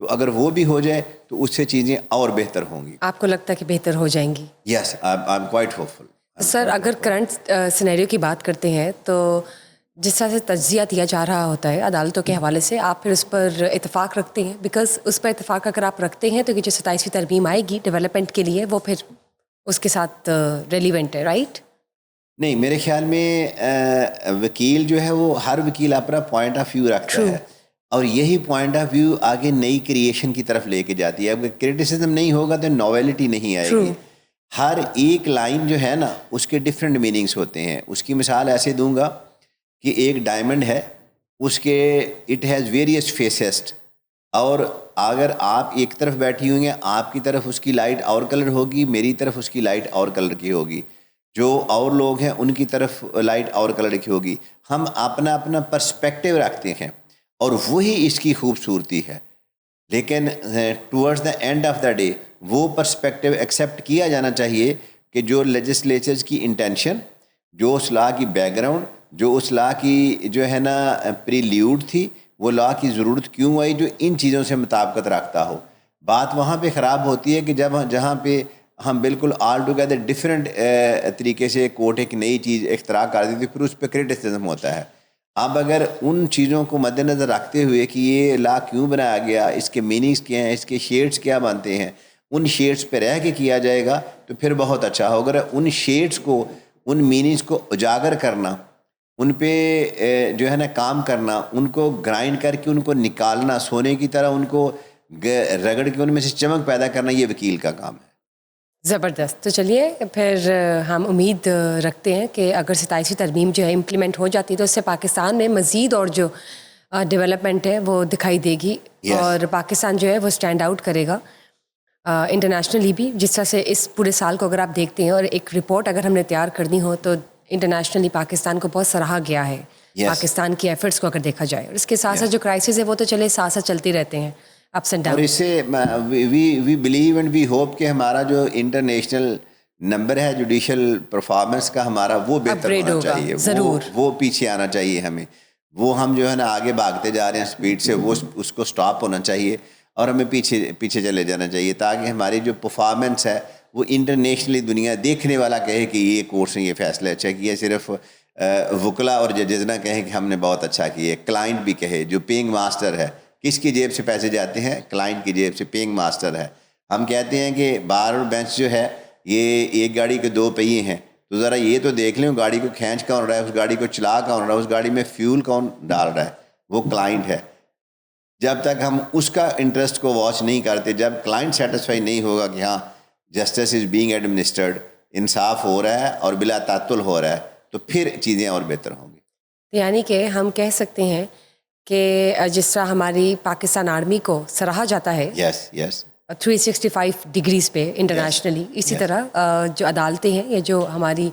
تو اگر وہ بھی ہو جائے تو اس سے چیزیں اور بہتر ہوں گی. آپ کو لگتا ہے کہ بہتر ہو جائیں گی؟ یس آئی ایم کوائٹ ہوپ فل. سر اگر کرنٹ سینیریو کی بات کرتے ہیں تو جس طرح سے تجزیہ دیا جا رہا ہوتا ہے عدالتوں کے حوالے سے، آپ پھر اس پر اتفاق رکھتے ہیں؟ بیکاز اس پر اتفاق اگر آپ رکھتے ہیں تو یہ جو 27ویں ترمیم آئے گی ڈیولپمنٹ کے لیے وہ پھر اس کے ساتھ ریلیونٹ ہے، رائٹ؟ نہیں، میرے خیال میں وکیل جو ہے وہ ہر وکیل اپنا پوائنٹ آف ویو رکھتا ہے، اور یہی پوائنٹ آف ویو آگے نئی کریشن کی طرف لے کے جاتی ہے. اگر کریٹیسزم نہیں ہوگا تو ناویلٹی نہیں آئے گی. ہر ایک لائن جو ہے نا اس کے ڈفرینٹ میننگس ہوتے ہیں. اس کی مثال ایسے دوں گا کہ ایک ڈائمنڈ ہے، اس کے اٹ ہیز ویریس فیسسٹ، اور اگر آپ ایک طرف بیٹھی ہوئی ہیں آپ کی طرف اس کی لائٹ اور کلر ہوگی، میری طرف اس کی لائٹ اور کلر کی ہوگی، جو اور لوگ ہیں ان کی طرف لائٹ اور کلر کی ہوگی. ہم اپنا اپنا پرسپیکٹیو رکھتے ہیں اور وہی اس کی خوبصورتی ہے. لیکن towards the and of the day وہ پرسپیکٹیو ایکسیپٹ کیا جانا چاہیے کہ جو لیجسلیچرز کی انٹینشن، جو اس لا کی بیک گراؤنڈ، جو اس لا کی جو ہے نا پریلیوڈ تھی، وہ لا کی ضرورت کیوں آئی، جو ان چیزوں سے مطابقت رکھتا ہو. بات وہاں پہ خراب ہوتی ہے کہ جہاں پہ ہم بالکل آل ٹوگیدر ڈفرینٹ طریقے سے کورٹ ایک نئی چیز اختراع کر دیتی، پھر اس پہ کریٹیسزم ہوتا ہے. اب اگر ان چیزوں کو مد نظر رکھتے ہوئے کہ یہ لا کیوں بنایا گیا، اس کے میننگز کیا ہیں، اس کے شیڈز کیا بنتے ہیں، ان شیڈز پہ رہ کے کیا جائے گا تو پھر بہت اچھا ہوگا. اگر ان شیڈز کو، ان میننگز کو اجاگر کرنا، ان پہ جو ہے نا کام کرنا، ان کو گرائنڈ کر کے ان کو نکالنا، سونے کی طرح ان کو رگڑ کے ان میں سے چمک پیدا کرنا، یہ وکیل کا کام ہے. زبردست. تو چلیے پھر ہم امید رکھتے ہیں کہ اگر 27ویں ترمیم جو ہے امپلیمنٹ ہو جاتی ہے تو اس سے پاکستان میں مزید اور جو ڈیولپمنٹ ہے وہ دکھائی دے گی، اور پاکستان جو ہے وہ اسٹینڈ آؤٹ کرے گا انٹرنیشنلی بھی. جس طرح سے اس پورے سال کو اگر آپ دیکھتے ہیں اور ایک رپورٹ اگر ہم نے تیار کرنی ہو تو انٹرنیشنلی پاکستان کو بہت سراہا گیا ہے، پاکستان کی ایفرٹس کو اگر دیکھا جائے. اور اس کے ساتھ ساتھ جو کرائسس ہے وہ تو چلے ساتھ ساتھ چلتے رہتے ہیں، اپس اینڈ اور ڈاؤن. اس سے we believe and we hope کہ ہمارا جو انٹرنیشنل نمبر ہے جوڈیشل پرفارمنس کا ہمارا وہ بہتر ہونا چاہیے، وہ پیچھے آنا چاہیے ہمیں. وہ ہم جو ہے نا آگے بھاگتے جا رہے ہیں اسپیڈ سے، وہ اس کو سٹاپ ہونا چاہیے اور ہمیں پیچھے چلے جانا چاہیے، تاکہ ہماری جو پرفارمنس ہے وہ انٹرنیشنلی دنیا دیکھنے والا کہے کہ یہ کورس نے یہ فیصلہ اچھا کیا. صرف وکلا اور ججز نہ کہیں کہ ہم نے بہت اچھا کیا، کلائنٹ بھی کہے. جو پینگ ماسٹر ہے، کس کی جیب سے پیسے جاتے ہیں؟ کلائنٹ کی جیب سے. پینگ ماسٹر ہے. ہم کہتے ہیں کہ بار اور بینچ جو ہے یہ ایک گاڑی کے دو پہیے ہیں، تو ذرا یہ تو دیکھ لیں گاڑی کو کھینچ کون رہا ہے، اس گاڑی کو چلا کون رہا ہے، اس گاڑی میں فیول کون ڈال رہا ہے؟ وہ کلائنٹ ہے. جب تک ہم اس کا انٹرسٹ کو واچ نہیں کرتے، جب کلائنٹ سیٹسفائی نہیں ہوگا کہ ہاں جسٹس از بینگ ایڈمنسٹرڈ، انصاف ہو رہا ہے اور بلا تعطل ہو رہا ہے، تو پھر چیزیں اور بہتر ہوں گی. یعنی کہ ہم کہہ سکتے ہیں کہ جس طرح ہماری پاکستان آرمی کو سراہا جاتا ہے یس 365 ڈگریز پہ انٹرنیشنلی، اسی طرح جو عدالتیں ہیں یا جو ہماری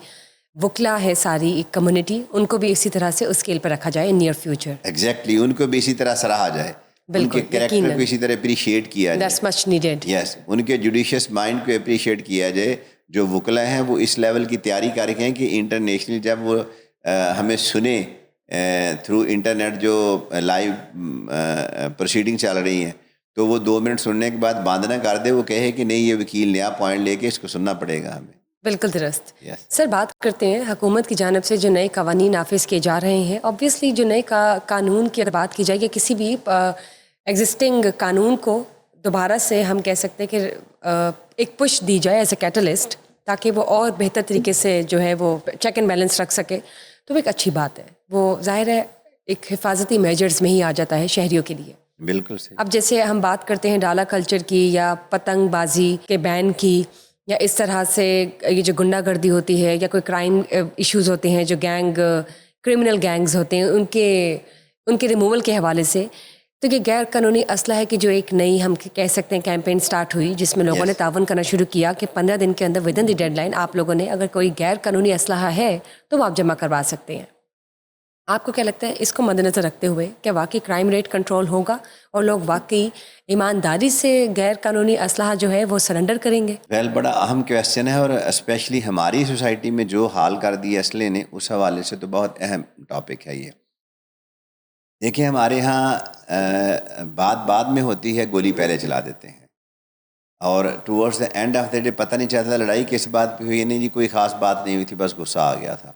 وکلا ہے ساری ایک کمیونٹی، ان کو بھی اسی طرح سے اس اسکیل پہ رکھا جائے نیئر فیوچر. ایگزیکٹلی، ان کو بھی اسی طرح سراہا جائے، ان کے کریکٹر کو اسی طرح اپریشیٹ کیا جائے. That's much needed. یس، ان کے جوڈیشس مائنڈ کو اپریشیٹ کیا جائے. جو وکلا ہیں وہ اس لیول کی تیاری کر کے ہیں کہ انٹرنیشنل جب وہ ہمیں سنیں تھرو انٹرنیٹ، جو لائیو پروسیڈنگ چل رہی ہیں، تو وہ 2 منٹ سننے کے بعد بند نہ کر دے، وہ کہے کہ نہیں یہ وکیل نیا پوائنٹ لے کے اس کو سننا پڑے گا ہمیں. بالکل درست. سر بات کرتے ہیں حکومت کی جانب سے جو نئے قوانین نافذ کیے جا رہے ہیں. آبویسلی جو نئے قانون کی اگر بات کی جائے یا کسی بھی ایگزسٹنگ قانون کو دوبارہ سے ہم کہہ سکتے ہیں کہ ایک پش دی جائے ایز اے کیٹلسٹ، تاکہ وہ اور بہتر طریقے سے جو ہے وہ چیک اینڈ بیلنس رکھ سکے، تو وہ ایک اچھی بات ہے. وہ ظاہر ہے ایک حفاظتی میجرز میں ہی آ جاتا ہے شہریوں کے لیے. بالکل صحیح. اب جیسے ہم بات کرتے ہیں ڈالا کلچر کی یا پتنگ بازی کے بین کی، یا اس طرح سے یہ جو گنڈا گردی ہوتی ہے یا کوئی کرائم ایشوز ہوتے ہیں، جو کرمنل گینگز ہوتے ہیں، ان کے ریموول کے حوالے سے، تو یہ غیر قانونی اسلحہ کی جو ایک نئی ہم کہہ سکتے ہیں کیمپین سٹارٹ ہوئی، جس میں لوگوں نے تعاون کرنا شروع کیا کہ 15 دن کے اندر ودن دی ڈیڈ لائن آپ لوگوں نے اگر کوئی غیر قانونی اسلحہ ہے تو وہ آپ جمع کروا سکتے ہیں. آپ کو کیا لگتا ہے اس کو مد نظر رکھتے ہوئے کیا واقعی کرائم ریٹ کنٹرول ہوگا اور لوگ واقعی ایمانداری سے غیر قانونی اسلحہ جو ہے وہ سرنڈر کریں گے؟ بڑا اہم کویسچن ہے، اور اسپیشلی ہماری سوسائٹی میں جو حال کر دی اسلحے نے، اس حوالے سے تو بہت اہم ٹاپک ہے یہ. دیکھیں ہمارے ہاں بات بعد میں ہوتی ہے، گولی پہلے چلا دیتے ہیں، اور towards the and of the day پتہ نہیں چلتا لڑائی کس بات پہ ہوئی. نہیں جی کوئی خاص بات نہیں ہوئی تھی، بس غصہ آ گیا تھا.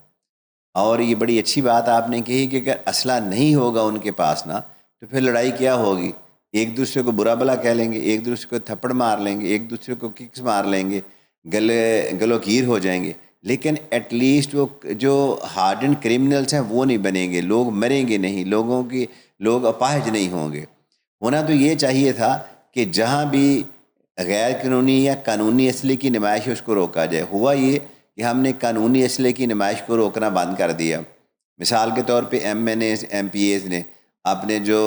اور یہ بڑی اچھی بات آپ نے کہی کہ اگر اسلحہ نہیں ہوگا ان کے پاس نا، تو پھر لڑائی کیا ہوگی؟ ایک دوسرے کو برا بھلا کہہ لیں گے، ایک دوسرے کو تھپڑ مار لیں گے، ایک دوسرے کو ککس مار لیں گے، گلو گیر ہو جائیں گے. لیکن ایٹ لیسٹ وہ جو ہارڈنڈ کرمنلز ہیں وہ نہیں بنیں گے، لوگ مریں گے نہیں، لوگ اپاہج نہیں ہوں گے. ہونا تو یہ چاہیے تھا کہ جہاں بھی غیر قانونی یا قانونی اسلحے کی نمائش ہے اس کو روکا جائے. ہوا یہ کہ ہم نے قانونی اسلحے کی نمائش کو روکنا بند کر دیا. مثال کے طور پہ M N As M P As نے اپنے جو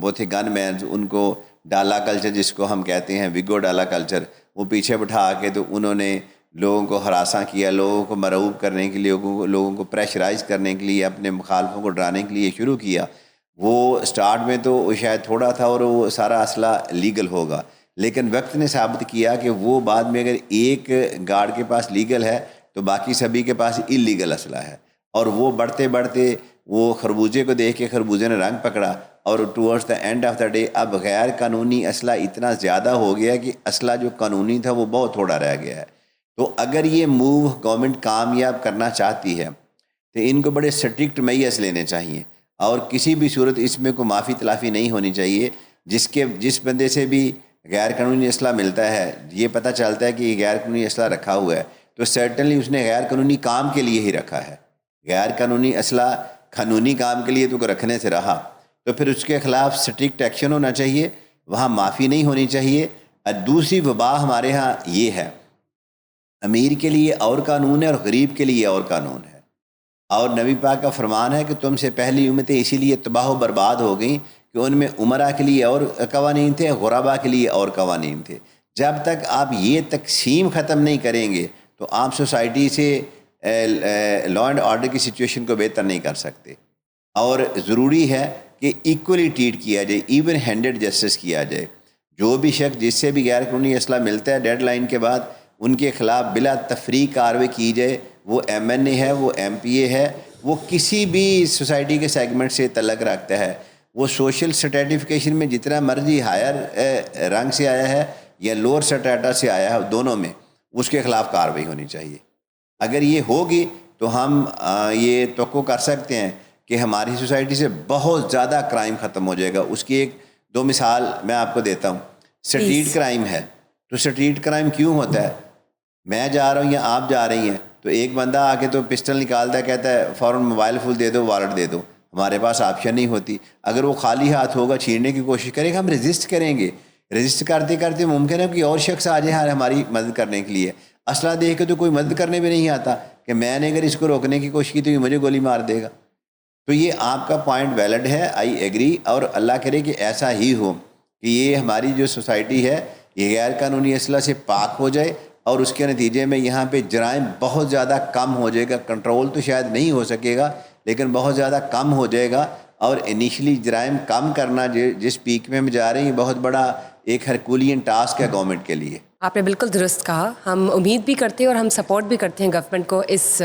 وہ تھے گن مینز، ان کو ڈالا کلچر جس کو ہم کہتے ہیں وگو ڈالا کلچر، وہ پیچھے بٹھا کے تو انہوں نے لوگوں کو ہراساں کیا، لوگوں کو مرعوب کرنے کے لیے، لوگوں کو پریشرائز کرنے کے لیے، اپنے مخالفوں کو ڈرانے کے لیے شروع کیا. وہ سٹارٹ میں تو شاید تھوڑا تھا اور وہ سارا اسلحہ لیگل ہوگا، لیکن وقت نے ثابت کیا کہ وہ بعد میں اگر ایک گارڈ کے پاس لیگل ہے تو باقی سبھی کے پاس اللیگل اسلحہ ہے. اور وہ بڑھتے بڑھتے وہ خربوزے کو دیکھ کے خربوزے نے رنگ پکڑا، اور towards the and of the day اب غیر قانونی اسلحہ اتنا زیادہ ہو گیا کہ اسلحہ جو قانونی تھا وہ بہت تھوڑا رہ گیا ہے. تو اگر یہ موو گورنمنٹ کامیاب کرنا چاہتی ہے تو ان کو بڑے سٹرکٹ میئرز لینے چاہیے، اور کسی بھی صورت اس میں کوئی معافی تلافی نہیں ہونی چاہیے. جس بندے سے بھی غیر قانونی اسلحہ ملتا ہے، یہ پتہ چلتا ہے کہ یہ غیر قانونی اسلحہ رکھا ہوا ہے، تو سرٹنلی اس نے غیر قانونی کام کے لیے ہی رکھا ہے. غیر قانونی اسلحہ قانونی کام کے لیے تو رکھنے سے رہا، تو پھر اس کے خلاف سٹرکٹ ایکشن ہونا چاہیے، وہاں معافی نہیں ہونی چاہیے. اور دوسری وبا ہمارے ہاں یہ ہے، امیر کے لیے اور قانون ہے اور غریب کے لیے اور قانون ہے. اور نبی پاک کا فرمان ہے کہ تم سے پہلی امتیں اسی لیے تباہ و برباد ہو گئیں کہ ان میں عمرہ کے لیے اور قوانین تھے، غربا کے لیے اور قوانین تھے. جب تک آپ یہ تقسیم ختم نہیں کریں گے تو آپ سوسائٹی سے لا اینڈ آرڈر کی سچویشن کو بہتر نہیں کر سکتے. اور ضروری ہے کہ ایکولی ٹریٹ کیا جائے، ایون ہینڈڈ جسٹس کیا جائے. جو بھی شخص جس سے بھی غیر قانونی اسلحہ ملتا ہے ڈیڈ لائن کے بعد ان کے خلاف بلا تفریق کارروائی کی جائے. وہ ایم این اے ہے، وہ ایم پی اے ہے، وہ کسی بھی سوسائٹی کے سیگمنٹ سے تعلق رکھتا ہے، وہ سوشل سٹریٹیفیکیشن میں جتنا مرضی ہائر رنگ سے آیا ہے یا لوور سٹریٹا سے آیا ہے، دونوں میں اس کے خلاف کارروائی ہونی چاہیے. اگر یہ ہوگی تو ہم یہ توقع کر سکتے ہیں کہ ہماری سوسائٹی سے بہت زیادہ کرائم ختم ہو جائے گا. اس کی ایک دو مثال میں آپ کو دیتا ہوں. سٹریٹ کرائم ہے، تو سٹریٹ کرائم کیوں ہوتا ہے؟ میں جا رہا ہوں یا آپ جا رہی ہیں تو ایک بندہ آ کے تو پسٹل نکالتا ہے، کہتا ہے فوراً موبائل فون دے دو، والٹ دے دو. ہمارے پاس آپشن نہیں ہوتی. اگر وہ خالی ہاتھ ہوگا، چھیننے کی کوشش کرے گا، ہم ریزسٹ کریں گے. ریزسٹ کرتے کرتے ممکن ہے کہ اور شخص آ جائے ہماری مدد کرنے کے لیے. اسلحہ دیکھ کے تو کوئی مدد کرنے بھی نہیں آتا کہ میں نے اگر اس کو روکنے کی کوشش کی تو یہ مجھے گولی مار دے گا. تو یہ آپ کا پوائنٹ ویلڈ ہے، آئی ایگری. اور اللہ کرے کہ ایسا ہی ہو کہ یہ ہماری جو سوسائٹی ہے یہ غیر قانونی اسلحہ سے پاک ہو جائے، اور اس کے نتیجے میں یہاں پہ جرائم بہت زیادہ کم ہو جائے گا. کنٹرول تو شاید نہیں ہو سکے گا لیکن بہت زیادہ کم ہو جائے گا. اور انیشلی جرائم کم کرنا جس پیک میں ہم جا رہے ہیں، یہ بہت بڑا ایک ہرکولین ٹاسک ہے گورنمنٹ کے لیے. آپ نے بالکل درست کہا. ہم امید بھی کرتے ہیں اور ہم سپورٹ بھی کرتے ہیں گورنمنٹ کو اس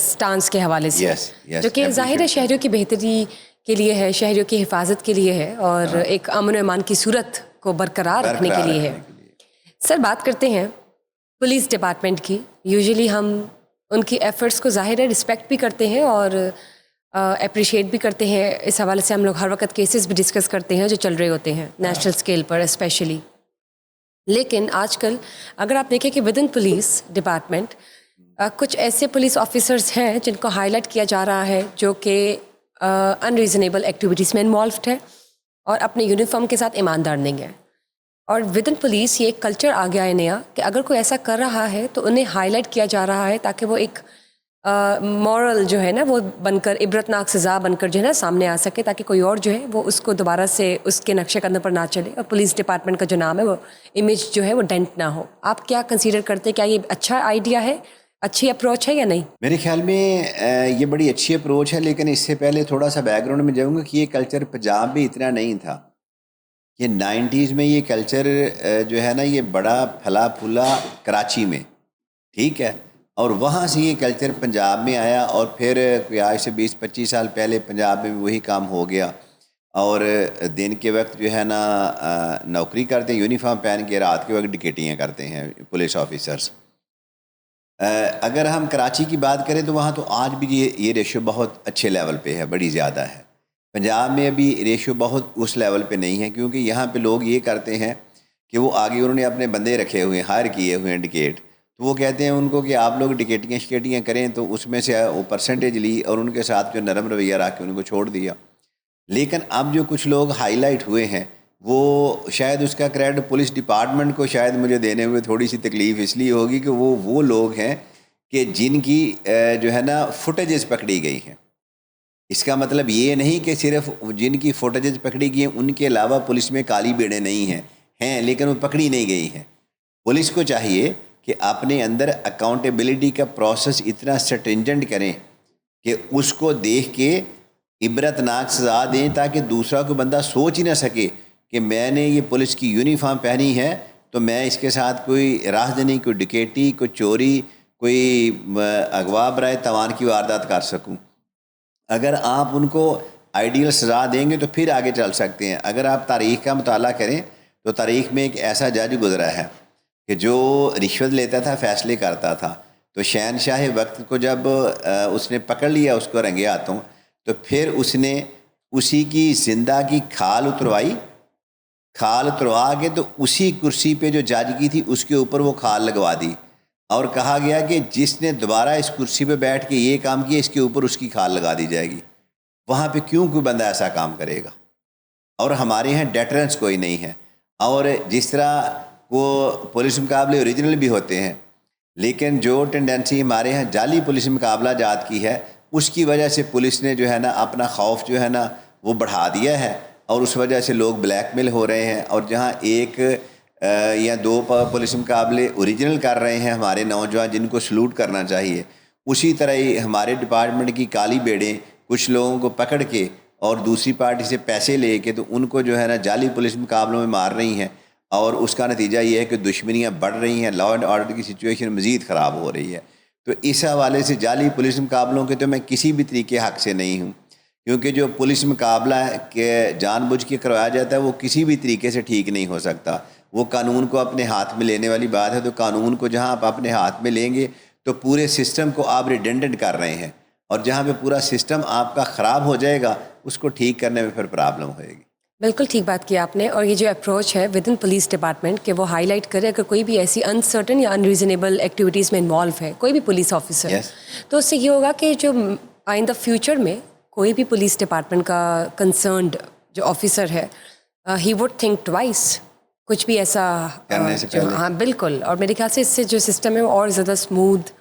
سٹانس کے حوالے سے، جو کہ ظاہر ہے شہریوں کی بہتری کے لیے ہے، شہریوں کی حفاظت کے لیے ہے، اور ایک امن و امان کی صورت کو برقرار رکھنے کے لیے ہے. سر بات کرتے ہیں پولیس ڈپارٹمنٹ کی. یوزلی ہم ان کی ایفرٹس کو ظاہر ہے رسپیکٹ بھی کرتے ہیں اور اپریشیٹ بھی کرتے ہیں. اس حوالے سے ہم لوگ ہر وقت کیسز بھی ڈسکس کرتے ہیں جو چل رہے ہوتے ہیں نیشنل اسکیل پر اسپیشلی. لیکن آج کل اگر آپ دیکھیں کہ ود ان پولیس ڈپارٹمنٹ کچھ ایسے پولیس آفیسرز ہیں جن کو ہائی لائٹ کیا جا رہا ہے جو کہ ان ریزنیبل ایکٹیویٹیز میں انوالوڈ ہے اور اپنے یونیفارم کے ساتھ ایماندار نہیں ہے. اور ود ان پولیس یہ ایک کلچر آ گیا ہے نیا کہ اگر کوئی ایسا کر رہا ہے تو انہیں ہائی لائٹ کیا جا رہا ہے تاکہ وہ ایک مورل جو ہے نا وہ بن کر، عبرتناک سزا بن کر جو ہے نا سامنے آ سکے، تاکہ کوئی اور جو ہے وہ اس کو دوبارہ سے اس کے نقشے قدم پر نہ چلے اور پولیس ڈپارٹمنٹ کا جو نام ہے وہ امیج جو ہے وہ ڈینٹ نہ ہو. آپ کیا کنسیڈر کرتے ہیں؟ کیا یہ اچھا آئیڈیا ہے، اچھی اپروچ ہے یا نہیں؟ میرے خیال میں یہ بڑی اچھی اپروچ ہے، لیکن اس سے پہلے تھوڑا سا بیک گراؤنڈ میں جاؤں گا کہ یہ کلچر پنجاب میں اتنا نہیں تھا. یہ 90s میں یہ کلچر جو ہے نا یہ بڑا پھلا پھولا کراچی میں، ٹھیک ہے. اور وہاں سے یہ کلچر پنجاب میں آیا اور پھر کوئی آج سے 20-25 سال پہلے پنجاب میں بھی وہی کام ہو گیا. اور دن کے وقت جو ہے نا نوکری کرتے ہیں یونیفارم پہن کے, رات کے وقت ڈکیٹیاں کرتے ہیں پولیس آفیسرز. اگر ہم کراچی کی بات کریں تو وہاں تو آج بھی یہ ریشو بہت اچھے لیول پہ ہے, بڑی زیادہ ہے. پنجاب میں ابھی ریشو بہت اس لیول پہ نہیں ہے, کیونکہ یہاں پہ لوگ یہ کرتے ہیں کہ وہ آگے انہوں نے اپنے بندے رکھے ہوئے ہیں, ہائر کیے ہوئے ہیں ڈکیٹ, تو وہ کہتے ہیں ان کو کہ آپ لوگ ڈکیٹیاں کریں, تو اس میں سے وہ پرسنٹیج لی اور ان کے ساتھ جو نرم رویہ رکھ کے ان کو چھوڑ دیا. لیکن اب جو کچھ لوگ ہائی لائٹ ہوئے ہیں وہ شاید اس کا کریڈٹ پولیس ڈپارٹمنٹ کو شاید مجھے دینے میں تھوڑی سی تکلیف اس لیے ہوگی کہ وہ لوگ ہیں کہ جن کی جو ہے نا فوٹیجز پکڑی گئی ہیں. اس کا مطلب یہ نہیں کہ صرف جن کی فوٹیجز پکڑی گئی ہیں ان کے علاوہ پولیس میں کالی بیڑے نہیں ہیں لیکن وہ پکڑی نہیں گئی ہیں. پولیس کو چاہیے کہ اپنے اندر اکاؤنٹیبلٹی کا پروسیس اتنا سٹرنجنٹ کریں کہ اس کو دیکھ کے عبرت ناک سزا دیں, تاکہ دوسرا کوئی بندہ سوچ ہی نہ سکے کہ میں نے یہ پولیس کی یونیفارم پہنی ہے تو میں اس کے ساتھ کوئی راہدنی, کوئی ڈکیٹی, کوئی چوری, کوئی اغوا برائے تاوان کی واردات کر سکوں. اگر آپ ان کو آئیڈیل سزا دیں گے تو پھر آگے چل سکتے ہیں. اگر آپ تاریخ کا مطالعہ کریں تو تاریخ میں ایک ایسا جج گزرا ہے کہ جو رشوت لیتا تھا, فیصلے کرتا تھا, تو شہنشاہ وقت کو جب اس نے پکڑ لیا اس کو رنگے ہاتھوں, تو پھر اس نے اسی کی زندہ کی کھال اتروا کے تو اسی کرسی پہ جو جج کی تھی اس کے اوپر وہ کھال لگوا دی, اور کہا گیا کہ جس نے دوبارہ اس کرسی پہ بیٹھ کے یہ کام کیا اس کے اوپر اس کی کھال لگا دی جائے گی. وہاں پہ کیوں کوئی بندہ ایسا کام کرے گا؟ اور ہمارے یہاں ڈیٹرنس کوئی نہیں ہے. اور جس طرح وہ پولیس مقابلے اوریجنل بھی ہوتے ہیں, لیکن جو ٹینڈنسی ہمارے یہاں جعلی پولیس مقابلہ جات کی ہے, اس کی وجہ سے پولیس نے جو ہے نا اپنا خوف جو ہے نا وہ بڑھا دیا ہے, اور اس وجہ سے لوگ بلیک میل ہو رہے ہیں. اور جہاں ایک یا دو پولیس مقابلے اوریجنل کر رہے ہیں ہمارے نوجوان, جن کو سلوٹ کرنا چاہیے, اسی طرح ہی ہمارے ڈپارٹمنٹ کی کالی بیڑیں کچھ لوگوں کو پکڑ کے اور دوسری پارٹی سے پیسے لے کے تو ان کو جو ہے نا جعلی پولیس مقابلوں میں مار رہی ہیں, اور اس کا نتیجہ یہ ہے کہ دشمنیاں بڑھ رہی ہیں, لا اینڈ آرڈر کی سچویشن مزید خراب ہو رہی ہے. تو اس حوالے سے جعلی پولیس مقابلوں کے تو میں کسی بھی طریقے حق سے نہیں ہوں, کیونکہ جو پولیس مقابلہ کہ جان بوجھ کے کروایا جاتا ہے وہ کسی بھی طریقے سے ٹھیک نہیں ہو سکتا. وہ قانون کو اپنے ہاتھ میں لینے والی بات ہے, تو قانون کو جہاں آپ اپنے ہاتھ میں لیں گے تو پورے سسٹم کو آپ ریڈنڈنٹ کر رہے ہیں, اور جہاں پہ پورا سسٹم آپ کا خراب ہو جائے گا اس کو ٹھیک کرنے میں پھر پرابلم ہوئے گی. بالکل ٹھیک بات کی آپ نے. اور یہ جو اپروچ ہے ود ان پولیس ڈپارٹمنٹ کہ وہ ہائی لائٹ کرے اگر کوئی بھی ایسی انسرٹن یا ان ریزنیبل ایکٹیویٹیز میں انوالو ہے کوئی بھی پولیس آفیسر, تو اس سے یہ ہوگا کہ جو آئندہ فیوچر میں کوئی بھی پولیس ڈپارٹمنٹ کا کنسرنڈ جو آفیسر ہے ہی وڈ تھنک ٹوائس کچھ بھی ایسا کرنے سے پہلے. ہاں بالکل. اور میرے خیال سے اس سے جو سسٹم ہے وہ اور زیادہ اسموتھ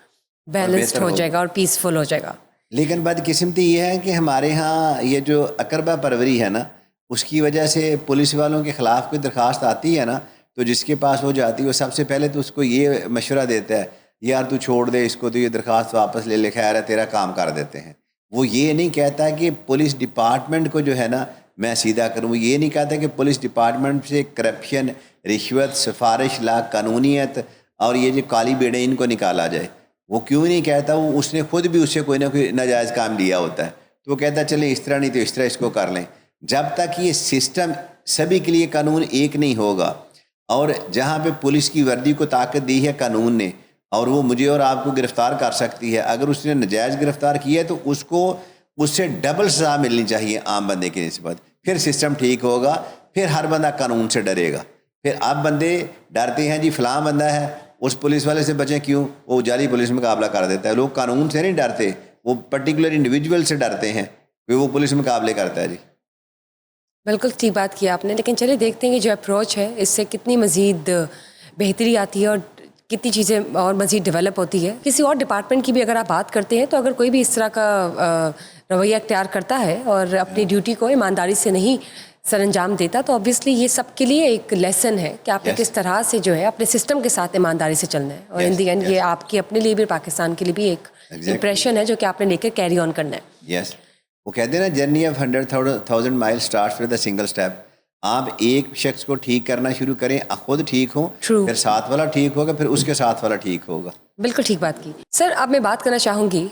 بیلنسڈ ہو جائے گا اور پیسفل ہو جائے گا. لیکن بدقسمتی یہ ہے کہ ہمارے ہاں یہ جو اقربا پروری ہے نا, اس کی وجہ سے پولیس والوں کے خلاف کوئی درخواست آتی ہے نا, تو جس کے پاس وہ جاتی ہے وہ سب سے پہلے تو اس کو یہ مشورہ دیتا ہے, یار تو چھوڑ دے اس کو, تو یہ درخواست واپس لے لے, خیر ہے تیرا کام کر دیتے ہیں. وہ یہ نہیں کہتا کہ پولیس ڈپارٹمنٹ کو جو ہے نا میں سیدھا کروں, وہ یہ نہیں کہتا کہ پولیس ڈپارٹمنٹ سے کرپشن, رشوت, سفارش, لا قانونیت اور یہ جو کالی بیڑے ان کو نکالا جائے. وہ کیوں نہیں کہتا؟ وہ اس نے خود بھی اس سے کوئی نہ کوئی ناجائز کام لیا ہوتا ہے, تو وہ کہتا ہے چلیں اس طرح نہیں تو اس طرح اس کو کر لیں. جب تک یہ سسٹم سبھی کے لیے قانون ایک نہیں ہوگا, اور جہاں پہ پولیس کی وردی کو طاقت دی ہے قانون نے, اور وہ مجھے اور آپ کو گرفتار کر سکتی ہے, اگر اس نے ناجائز گرفتار کیا ہے تو اس کو اس سے ڈبل سزا ملنی چاہیے عام بندے کی نسبت. پھر سسٹم ٹھیک ہوگا, پھر ہر بندہ قانون سے ڈرے گا. پھر اب بندے ڈرتے ہیں جی فلاں بندہ ہے اس پولیس والے سے بچیں, کیوں؟ وہ جعلی پولیس مقابلہ کر دیتا ہے. لوگ قانون سے نہیں ڈرتے, وہ پرٹیکولر انڈیویجول سے ڈرتے ہیں کہ وہ پولیس مقابلے کرتا ہے. جی بالکل ٹھیک بات کی آپ نے. لیکن چلیے دیکھتے ہیں کہ جو اپروچ ہے اس سے کتنی مزید بہتری آتی ہے اور کتنی چیزیں اور مزید ڈیولپ ہوتی ہے. کسی اور ڈپارٹمنٹ کی بھی اگر آپ بات کرتے ہیں تو اگر کوئی بھی اس طرح کا رویہ اختیار کرتا ہے اور اپنی ڈیوٹی کو ایمانداری سے نہیں سر انجام دیتا, تو آبویسلی یہ سب کے لیے ایک لیسن ہے کہ آپ نے کس طرح سے جو ہے اپنے سسٹم کے ساتھ ایمانداری سے چلنا ہے. اور ان دی اینڈ یہ آپ کی اپنے لیے بھی پاکستان کے لیے بھی ایک امپریشن ہے جو کہ آپ نے لے کے کیری آن کرنا ہے. یس, وہ کہتے ہیں نا جرنی آف 100,000 مائل starts with a single step. آپ ایک شخص کو ٹھیک کرنا شروع کریں, خود ٹھیک ہوں, پھر ساتھ والا ٹھیک ہوگا, پھر اس کے ساتھ والا ٹھیک ہوگا. بالکل ٹھیک بات کی. سر اب میں بات کرنا چاہوں گی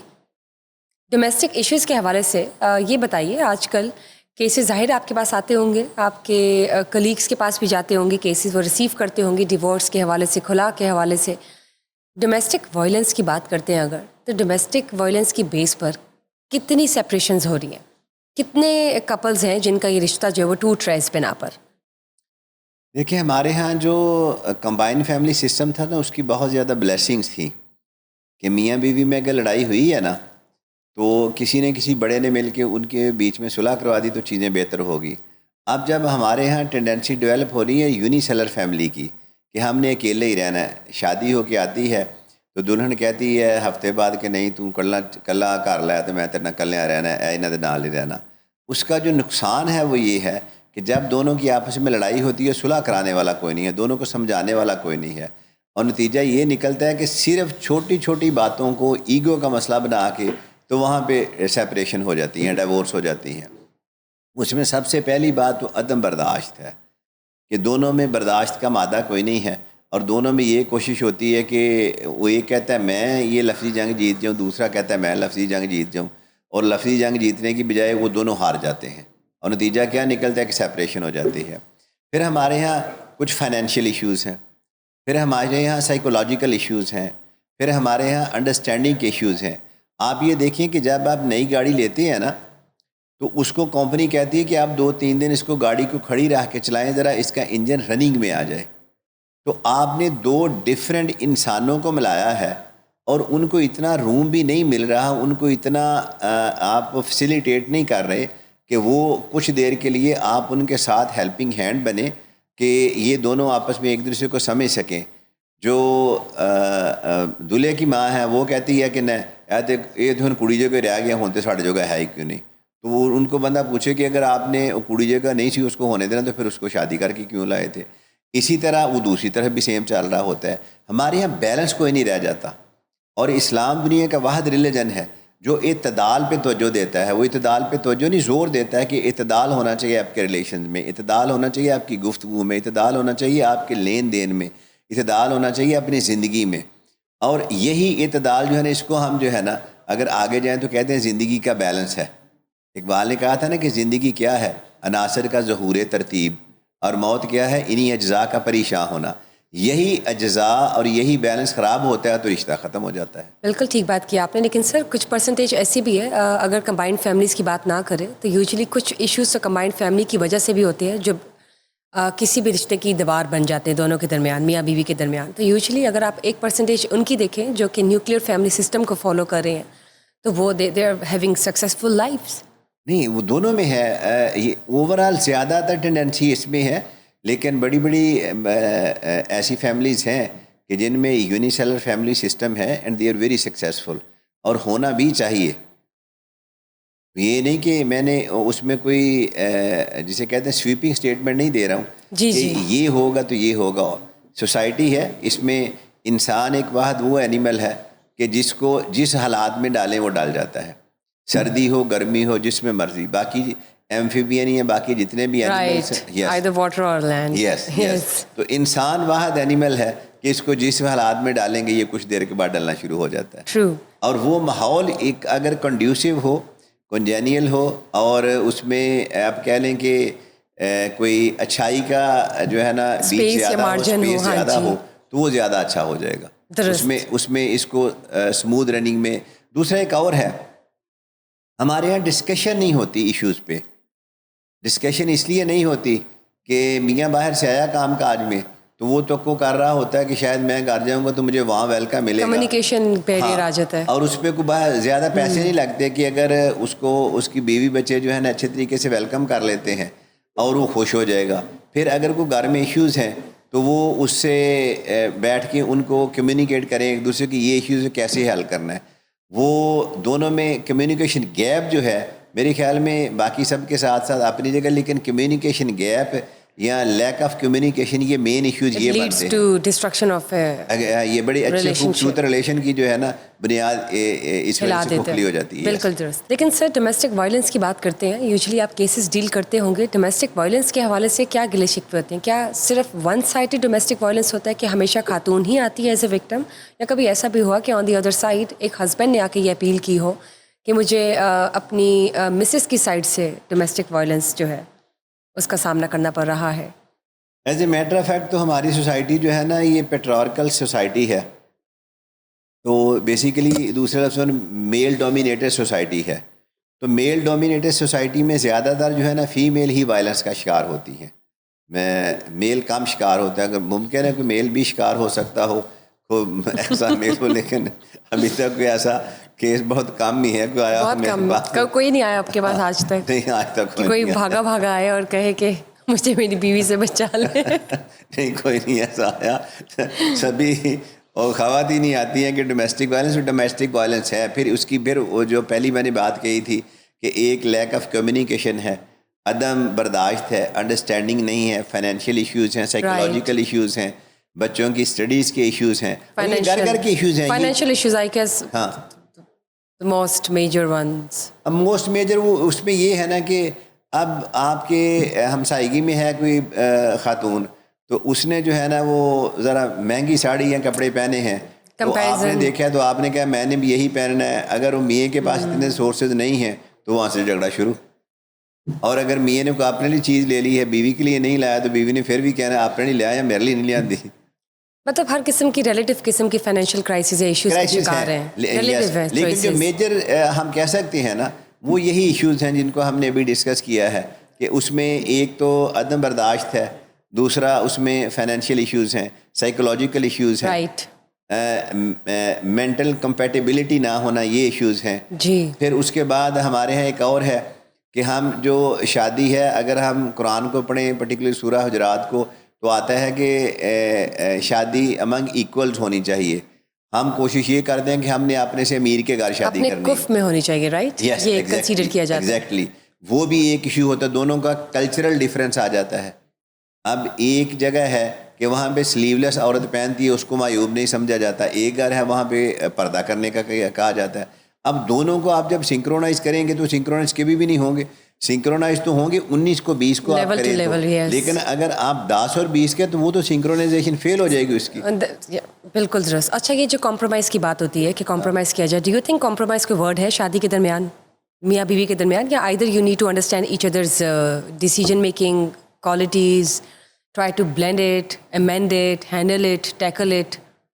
ڈومیسٹک ایشوز کے حوالے سے. یہ بتائیے آج کل کیسز ظاہر آپ کے پاس آتے ہوں گے, آپ کے کلیگس کے پاس بھی جاتے ہوں گے کیسز, وہ ریسیو کرتے ہوں گے ڈیورس کے حوالے سے, خلا کے حوالے سے. ڈومیسٹک وائلنس کی بات کرتے ہیں اگر, تو ڈومیسٹک وائلنس کی بیس پر کتنی سپریشنز ہو رہی ہیں, کتنے کپلز ہیں جن کا یہ رشتہ جو ہے وہ ٹوٹ رہا ہے اس بنا پر؟ دیکھیں ہمارے ہاں جو کمبائن فیملی سسٹم تھا نا, اس کی بہت زیادہ بلیسنگز تھیں کہ میاں بیوی میں اگر لڑائی ہوئی ہے نا تو کسی نے کسی بڑے نے مل کے ان کے بیچ میں صلح کروا دی تو چیزیں بہتر ہوگی. اب جب ہمارے ہاں ٹینڈنسی ڈیولپ ہو رہی ہے یونی سیلر فیملی کی کہ ہم نے اکیلے ہی رہنا ہے, شادی ہو کے آتی ہے تو دلہن کہتی ہے ہفتے بعد کہ نہیں تو کلا کر لیا تو میں تیرے کلیاں رہنا ہے, انہاں دے نال ہی رہنا. اس کا جو نقصان ہے وہ یہ ہے کہ جب دونوں کی آپس میں لڑائی ہوتی ہے صلح کرانے والا کوئی نہیں ہے, دونوں کو سمجھانے والا کوئی نہیں ہے, اور نتیجہ یہ نکلتا ہے کہ صرف چھوٹی چھوٹی باتوں کو ایگو کا مسئلہ بنا کے تو وہاں پہ سیپریشن ہو جاتی ہیں, ڈیورس ہو جاتی ہیں. اس میں سب سے پہلی بات تو عدم برداشت ہے کہ دونوں میں برداشت کا مادہ کوئی نہیں ہے, اور دونوں میں یہ کوشش ہوتی ہے کہ وہ ایک کہتا ہے میں یہ لفظی جنگ جیت جاؤں, دوسرا کہتا ہے میں لفظی جنگ جیت جاؤں, اور لفظی جنگ جیتنے کی بجائے وہ دونوں ہار جاتے ہیں, اور نتیجہ کیا نکلتا ہے کہ سیپریشن ہو جاتی ہے. پھر ہمارے ہاں کچھ فائنینشیل ایشوز ہیں, پھر ہمارے یہاں سائیکولوجیکل ایشوز ہیں, پھر ہمارے یہاں انڈرسٹینڈنگ کے ایشوز ہیں. آپ یہ دیکھیں کہ جب آپ نئی گاڑی لیتے ہیں نا تو اس کو کمپنی کہتی ہے کہ آپ 2-3 دن اس کو گاڑی کو کھڑی رہ کے چلائیں, ذرا اس کا انجن رننگ میں آ جائے. تو آپ نے 2 ڈفرینٹ انسانوں کو ملایا ہے, اور ان کو اتنا روم بھی نہیں مل رہا, ان کو اتنا آپ فیسیلیٹیٹ نہیں کر رہے کہ وہ کچھ دیر کے لیے آپ ان کے ساتھ ہیلپنگ ہینڈ بنے کہ یہ دونوں آپس میں ایک دوسرے کو سمجھ سکیں. جو دلہے کی ماں ہے وہ کہتی ہے کہ نہیں یہ تو کڑی جگہ رہ گیا ہوں تو ساڑھے جگہ ہے ہی کیوں نہیں. تو وہ ان کو بندہ پوچھے کہ اگر آپ نے کڑی جگہ نہیں سی اس کو ہونے دینا تو پھر اس کو شادی کر کے کیوں لائے تھے. اسی طرح وہ دوسری طرف بھی سیم چل رہا ہوتا ہے. ہمارے یہاں بیلنس کوئی نہیں رہ جاتا, اور اسلام دنیا کا واحد ریلیجن ہے جو اعتدال پہ توجہ دیتا ہے. وہ اعتدال پہ توجہ نہیں, زور دیتا ہے کہ اعتدال ہونا چاہیے آپ کے ریلیشن میں, اعتدال ہونا چاہیے آپ کی گفتگو میں, اعتدال ہونا چاہیے آپ کے لین دین میں, اعتدال ہونا چاہیے اپنی زندگی میں. اور یہی اعتدال جو ہے نا اس کو ہم جو ہے نا اگر آگے جائیں تو کہتے ہیں زندگی کا بیلنس ہے. اقبال نے کہا تھا نا کہ زندگی کیا ہے, عناصر کا ظہور ترتیب, اور موت کیا ہے انہی اجزاء کا پریشاں ہونا. یہی اجزاء اور یہی بیلنس خراب ہوتا ہے تو رشتہ ختم ہو جاتا ہے. بالکل ٹھیک بات کی آپ نے. لیکن سر کچھ پرسنٹیج ایسی بھی ہے, اگر کمبائنڈ فیملیز کی بات نہ کریں تو یوزلی کچھ ایشوز تو کمبائنڈ فیملی کی وجہ سے بھی ہوتے ہیں جب کسی بھی رشتے کی دیوار بن جاتے ہیں دونوں کے درمیان, میاں بیوی کے درمیان. تو یوزلی اگر آپ 1% ان کی دیکھیں جو کہ نیوکلیئر فیملی سسٹم کو فالو کر رہے ہیں تو وہ they are having successful lives. نہیں وہ دونوں میں ہے, یہ اوور آل زیادہ تر ٹینڈنسی اس میں ہے, لیکن بڑی بڑی ایسی فیملیز ہیں کہ جن میں یونی سیلر فیملی سسٹم ہے and they are very successful, اور ہونا بھی چاہیے. یہ نہیں کہ میں نے اس میں کوئی جسے کہتے ہیں سویپنگ سٹیٹمنٹ نہیں دے رہا ہوں جی کہ جی یہ ہوگا تو یہ ہوگا. سوسائٹی ہے, اس میں انسان ایک واحد وہ اینیمل ہے کہ جس کو جس حالات میں ڈالیں وہ ڈال جاتا ہے, سردی ہو گرمی ہو جس میں مرضی. باقی ایمفیبین ہی ہیں باقی جتنے بھی اینیملس رائٹ, ہیں. آئدر واٹر اور لینڈ. یس. تو انسان واحد اینیمل ہے کہ اس کو جس حالات میں ڈالیں گے یہ کچھ دیر کے بعد ڈلنا شروع ہو جاتا ہے. ٹرو. اور وہ ماحول ایک اگر کنڈیوسو ہو, کنجینیل ہو, اور اس میں آپ کہہ لیں کہ کوئی اچھائی کا جو ہے نا بیچ اسپیس یا زیادہ ہو, مارجن ہو. اسپیس ہاں زیادہ جی, ہو تو وہ زیادہ اچھا ہو جائے گا. درست. اس میں اس کو اسموتھ رننگ میں. دوسرا ایک اور ہے, ہمارے یہاں ڈسکشن نہیں ہوتی ایشوز پہ. ڈسکشن اس لیے نہیں ہوتی کہ میاں باہر سے آیا کام کاج میں تو وہ تو کو کر رہا ہوتا ہے کہ شاید میں گھر جاؤں گا تو مجھے وہاں ویلکم ملے گا, کمیونیکیشن بیریئر آ جاتا ہے. اور اس پہ کوئی زیادہ پیسے نہیں لگتے کہ اگر اس کو اس کی بیوی بچے جو ہے نا اچھے طریقے سے ویلکم کر لیتے ہیں اور وہ خوش ہو جائے گا. پھر اگر کوئی گھر میں ایشوز ہیں تو وہ اس سے بیٹھ کے ان کو کمیونیکیٹ کریں ایک دوسرے کی یہ ایشوز کیسے حل کرنا ہے. وہ دونوں میں کمیونیکیشن گیپ جو ہے میرے خیال میں باقی سب کے ساتھ ساتھ اپنی جگہ, لیکن کمیونیکیشن گیپ یا لیک آف کمیونیکیشن، یہ مین ایشوز یہ لیڈس بنتے ٹو ڈسٹرکشن آف ہیں. یہ بڑی اچھی خوبصورت ریلیشن کی جو ہے نا بنیاد اس وجہ سے کھوکھلی ہو جاتی ہے. بالکل درست. لیکن سر ڈومیسٹک وائلنس کی بات کرتے ہیں، یوزلی آپ کیسز ڈیل کرتے ہوں گے، ڈومیسٹک وائلنس کے حوالے سے کیا گلے شکوے ہوتے ہیں؟ کیا صرف ون سائڈڈ ڈومیسٹک وائلنس ہوتا ہے کہ ہمیشہ خاتون ہی آتی ہے ایز اے وکٹم، یا کبھی ایسا بھی ہوا کہ آن دی ادر سائڈ ایک ہسبینڈ نے آ کے یہ اپیل کی ہو کہ مجھے اپنی مسز کی سائڈ سے ڈومیسٹک وائلنس جو ہے اس کا سامنا کرنا پڑ رہا ہے؟ As a matter of fact تو ہماری سوسائٹی جو ہے نا یہ پیٹریارکل سوسائٹی ہے، تو بیسیکلی دوسرے لفظ میں میل ڈومینیٹڈ سوسائٹی ہے. تو میل ڈومینیٹڈ سوسائٹی میں زیادہ تر جو ہے نا فیمیل ہی وائلنس کا شکار ہوتی ہے. میل کم شکار ہوتا ہے. اگر ممکن ہے کہ میل بھی شکار ہو سکتا ہو ایسا میل ہو، لیکن ابھی تک کوئی ایسا کیس بہت کم ہی ہے. کوئی آیا بہت کم، کوئی نہیں آیا آپ کے پاس آج تک؟ نہیں، آج تک کوئی بھاگا بھاگا آئے اور کہے کہ مجھے میری بیوی سے بچا لے. نہیں، کوئی نہیں ایسا آیا. سبھی اور خواتین ہی آتی ہیں کہ ڈومیسٹک وائلنس ہے. پھر وہ جو پہلی میں نے بات کہی تھی کہ ایک لیک آف کمیونیکیشن ہے، عدم برداشت ہے، انڈرسٹینڈنگ نہیں ہے، فائنینشیل ایشوز ہیں، سائیکولوجیکل ایشوز ہیں، بچوں کی اسٹڈیز کے ایشوز ہیں، گھر گھر کے ایشوز ہیں. فائنینشیل ایشوز آئی گیس ہاں، موسٹ میجر ونس. اب موسٹ میجر وہ اس میں یہ ہے نا کہ اب آپ کے ہمسائیگی میں ہے کوئی خاتون، تو اس نے جو ہے نا وہ ذرا مہنگی ساڑی یا کپڑے پہنے ہیں، تو آپ نے دیکھا تو آپ نے کہا میں نے بھی یہی پہننا ہے. اگر وہ میاں کے پاس اتنے سورسز نہیں ہیں تو وہاں سے جھگڑا شروع. اور اگر میاں نے کوئی اپنے لیے چیز لے لی ہے، بیوی کے لیے نہیں لایا، تو بیوی نے پھر بھی کہنا آپ نے نہیں لایا، میرے لیے نہیں لیا دی. مطلب ہر قسم کی ریلیٹیو قسم کی فائنینشیل کرائسز ایشوز کا شکار ہیں. لیکن جو میجر ہم کہہ سکتے ہیں نا وہ یہی ایشوز ہیں جن کو ہم نے ابھی ڈسکس کیا ہے کہ اس میں ایک تو عدم برداشت ہے، دوسرا اس میں فائنینشیل ایشوز ہیں، سائیکولوجیکل ایشوز ہیں، رائٹ، مینٹل کمپیٹیبلٹی نہ ہونا، یہ ایشوز ہیں. جی. پھر اس کے بعد ہمارے یہاں ایک اور ہے کہ ہم جو شادی ہے، اگر ہم قرآن کو پڑھیں پرٹیکولر سورہ حجرات کو، تو آتا ہے کہ شادی امنگ ایکولز ہونی چاہیے. ہم کوشش یہ کرتے ہیں کہ ہم نے اپنے سے امیر کے گھر شادی کرنی اپنے کف میں ہونی چاہیے، رائٹ، یہ کنسیڈر کیا جاتا ہے. ایگزیکٹلی، وہ بھی ایک ایشو ہوتا ہے. دونوں کا کلچرل ڈفرینس آ جاتا ہے. اب ایک جگہ ہے کہ وہاں پہ سلیو لیس عورت پہنتی ہے، اس کو معیوب نہیں سمجھا جاتا. ایک گھر ہے وہاں پہ پردہ کرنے کا کہا جاتا ہے. اب دونوں کو آپ جب سنکرونائز کریں گے تو سنکرونائز کبھی بھی نہیں ہوں گے. سنکرونائز تو ہوں گے 19 کو 20 کو آپ کریں تو، لیکن اگر آپ 10 اور 20 کے تو وہ تو سنکرونائزیشن فیل ہو جائے گی اس کی. بالکل درست. اچھا، یہ جو کمپرومائز کی بات ہوتی ہے کہ کمپرومائز کیا جائے، ڈو یو تھنک کمپرومائز کوئی ورڈ ہے شادی کے درمیان، میاں بیوی کے درمیان، یا either you need to understand each others decision making qualities, try to blend it, amend it, handle it, tackle it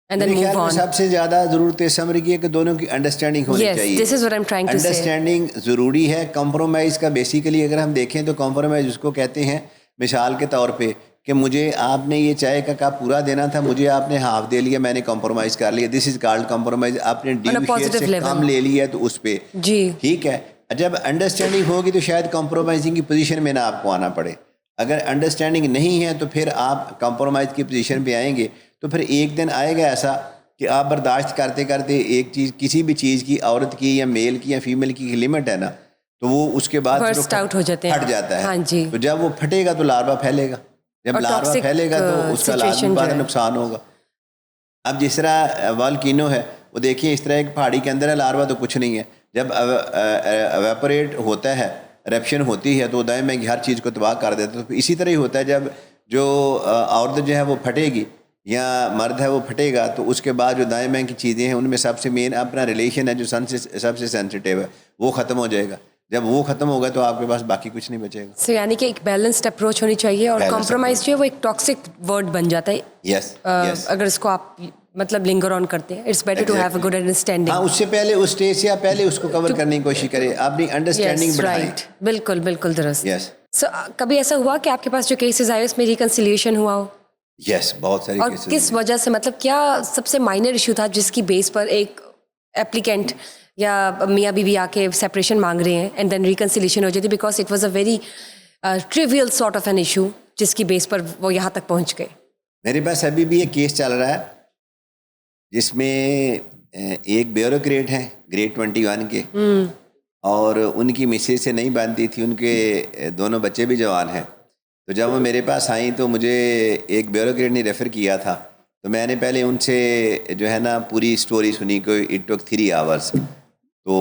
and then move on? سب سے زیادہ ضرورت اس عمر کی ہے کہ دونوں کی انڈرسٹینڈنگ ہونی چاہیے. This is what I am trying to say. Understanding ضروری ہے. کمپرومائز کا بیسیکلی اگر ہم دیکھیں تو کمپرومائز اس کو کہتے ہیں، مثال کے طور پہ کہ مجھے آپ نے یہ چائے کا کپ پورا دینا تھا، مجھے آپ نے ہاف دے لیا، میں نے کمپرومائز کر لیا. دس از کالڈ کمپرومائز. آپ نے ڈیو شیئر سے کم لے لیا تو اس پہ جی ٹھیک ہے. جب انڈرسٹینڈنگ ہوگی تو شاید کمپرومائزنگ کی پوزیشن میں نہ آپ کو آنا پڑے. اگر انڈرسٹینڈنگ نہیں ہے تو پھر آپ کمپرومائز کی پوزیشن پہ آئیں گے تو پھر ایک دن آئے گا ایسا کہ آپ برداشت کرتے کرتے ایک چیز، کسی بھی چیز کی، عورت کی یا میل کی یا فیمیل کی لمٹ ہے نا، تو وہ اس کے بعد برسٹ آؤٹ ہو جاتے ہیں، پھٹ جاتا ہے. ہاں جی. تو جب وہ پھٹے گا تو لاروا پھیلے گا. جب لاروا پھیلے گا تو اس کا لازمی بعد نقصان ہوگا. اب جس طرح والکینو ہے، وہ دیکھیے اس طرح ایک پہاڑی کے اندر ہے، لاروا تو کچھ نہیں ہے. جب ایویپوریٹ ہوتا ہے، رپشن ہوتی ہے، تو دائیں میں ہر چیز کو تباہ کر دیتا ہے. تو اسی طرح ہی ہوتا ہے جب جو عورت جو ہے وہ پھٹے گی یا مرد ہے وہ پھٹے گا، تو اس کے بعد جو دائیں بائیں کی چیزیں ہیں ان میں سب سے مین اپنا ریلیشن ہے جو سب سے سینسیٹیو ہے، وہ ختم ہو جائے گا. جب وہ ختم ہوگا تو آپ کے پاس باقی کچھ نہیں بچے گا. سو یعنی کہ ایک بیلنسڈ اپروچ ہونی چاہیے، اور کمپرومائز جو ہے وہ ایک ٹاکسک ورڈ بن جاتا ہے. یس، اگر اس کو آپ مطلب لنگر آن کرتے ہیں، it's better to have a good understanding. ہاں، اس سے پہلے اس اسٹیج سے آپ پہلے اس کو کور کرنے کی کوشش کریں، اپنی انڈرسٹینڈنگ بڑھائیں. بالکل بالکل درست. یس. سو کبھی ایسا ہوا کہ آپ کے پاس جو کیسز آئے اس میں ریکنسیلیشن ہوا ہو؟ یس، بہت ساری اور کیسز. کس وجہ سے، مطلب کیا سب سے مائنر ایشو تھا جس کی بیس پر ایک ایپلیکینٹ یا میاں بیوی آ کے سیپریشن مانگ رہے ہیں اینڈ دین ریکنسیلیشن ہو جاتی، because it was a very trivial sort of an issue جس کی بیس پر وہ یہاں تک پہنچ گئے؟ میرے پاس ابھی بھی ایک کیس چل رہا ہے جس میں ایک بیوروکریٹ ہیں گریڈ 21 کے، اور ان کی مسز سے نہیں بنتی تھی، ان کے دونوں بچے بھی جوان ہیں. تو جب وہ میرے پاس آئیں تو مجھے ایک بیوروکریٹ نے ریفر کیا تھا, تو میں نے پہلے ان سے جو ہے نا پوری سٹوری سنی کو اٹ ٹوک 3 hours. تو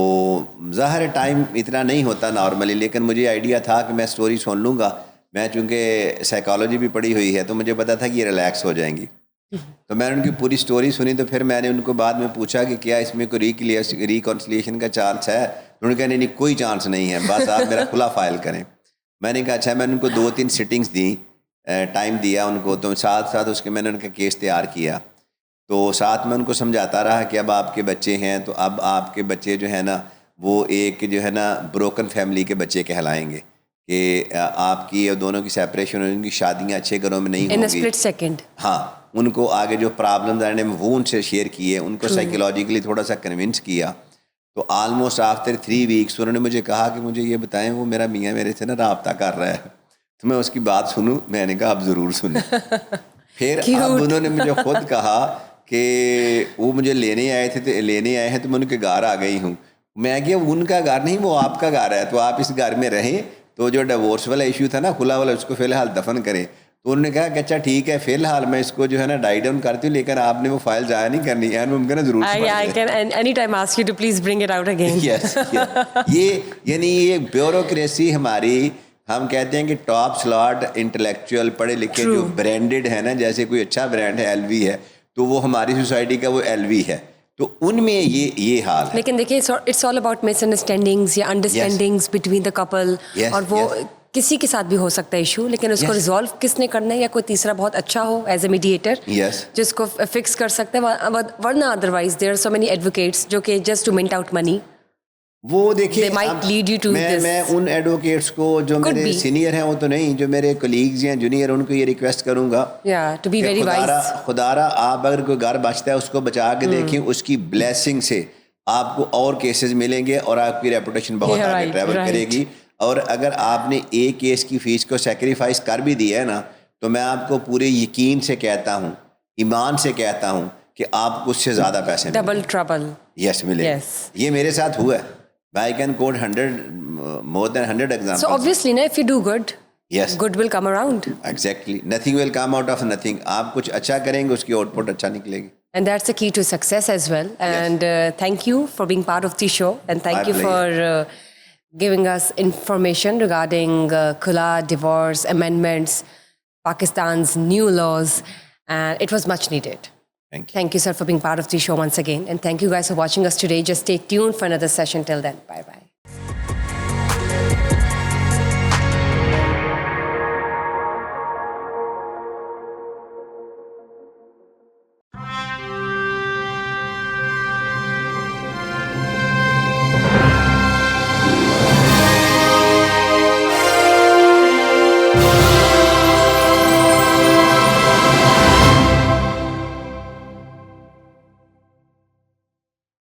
ظاہر ٹائم اتنا نہیں ہوتا نارملی, لیکن مجھے آئیڈیا تھا کہ میں سٹوری سن لوں گا, میں چونکہ سائیکالوجی بھی پڑھی ہوئی ہے تو مجھے پتا تھا کہ یہ ریلیکس ہو جائیں گی. تو میں نے ان کی پوری سٹوری سنی, تو پھر میں نے ان کو بعد میں پوچھا کہ کیا اس میں کوئی ریکنسلیشن کا چانس ہے. انہوں نے کہا نہیں کوئی چانس نہیں ہے, بس آپ میرا کھلا فائل کریں. میں نے کہا اچھا. میں نے ان کو 2-3 سٹنگز دیں, ٹائم دیا ان کو, تو ساتھ ساتھ اس کے میں نے ان کا کیس تیار کیا. تو ساتھ میں ان کو سمجھاتا رہا کہ اب آپ کے بچے ہیں, تو اب آپ کے بچے جو ہے نا وہ ایک جو ہے نا بروکن فیملی کے بچے کہلائیں گے, کہ آپ کی اور دونوں کی سیپریشن, ان کی شادیاں اچھے گھروں میں نہیں ہوں گی. split second. ہاں, ان کو آگے جو پرابلمز آنے میں وہ ان سے شیئر کیے, ان کو سائیکولوجیکلی تھوڑا سا کنونس کیا. تو آلموسٹ آفٹر 3 weeks انہوں نے مجھے کہا کہ مجھے یہ بتائیں وہ میرا میاں میرے سے نا رابطہ کر رہا ہے, تو میں اس کی بات سنوں. میں نے کہا آپ ضرور سنیں. پھر اب انہوں نے مجھے خود کہا کہ وہ مجھے لینے آئے ہیں تو میں ان کے گھر آ گئی ہوں. میں کہ ان کا گھر نہیں, وہ آپ کا گھر ہے, تو آپ اس گھر میں رہیں. تو جو ڈیورس والا ایشو تھا نا, کھلا والا, اس کو فی الحال دفن کریں. تو انہوں نے کہا کہ اچھا ٹھیک ہے, فی الحال میں اس کو جو ہے نا ڈائی ڈاؤن کرتی ہوں, لیکن آپ نے وہ فائل ضائع نہیں کرنی ہے. ممکن ہے ضرور I can anytime ask you to please bring it out again. یس, یہ یعنی یہ بیوروکریسی ہماری, ہم کہتے ہیں کہ ٹاپ سلاٹ انٹلیکچوئل پڑھے لکھے جو برانڈڈ ہے نا, جیسے کوئی اچھا برانڈ ہے ایل وی ہے, تو وہ ہماری سوسائٹی کا وہ ایل وی ہے, تو ان میں یہ حال ہے. لیکن دیکھیے it's all about misunderstandings یا انڈرسٹینڈنگز بٹوین دا کپل, اور وہ کسی کے ساتھ بھی ہو سکتا ہے ایشو, لیکن اس کو ریزالو کس نے کرنا ہے, یا کوئی تیسرا بہت اچھا ہو ایز اے میڈیٹر جس کو فکس کر سکتا ہے, ورنہ otherwise there are so many advocates جو کہ just to mint out money. وہ دیکھیے میں ان ایڈوکیٹس کو جو میرے سینئر ہیں, وہ تو نہیں, جو میرے کولیگز ہیں جونیئر, ان کو یہ ریکویسٹ کروں گا خدارا آپ اگر کوئی گھر بچتا ہے اس کو بچا کے دیکھیں, اس کی بلیسنگ سے آپ کو اور کیسز ملیں گے اور آپ کی ریپوٹیشن بہت آگے ٹریول کرے گی. اور اگر آپ نے ایک کیس کی فیس کو سیکریفائس کر بھی دیا ہے نا, تو میں آپ کو پورے یقین سے کہتا ہوں, ایمان سے کہتا ہوں کہ آپ کو اس سے زیادہ پیسے ڈبل ٹربل ملے. یہ میرے ساتھ ہوا ہے. I can quote more than 100 examples. So obviously, if you do good, good will come around. Exactly. Nothing will come out of nothing. آپ کچھ اچھا کریں گے, اس کی آؤٹ پٹ اچھا نکلے گی. And that's the key to success as well. And thank you for being part of the show. And thank you for giving us information regarding Khula, divorce, amendments, Pakistan's new laws. And it was much needed. Thank you, sir, for being part of the show once again. And thank you guys for watching us today. Just stay tuned for another session. Till then, bye-bye.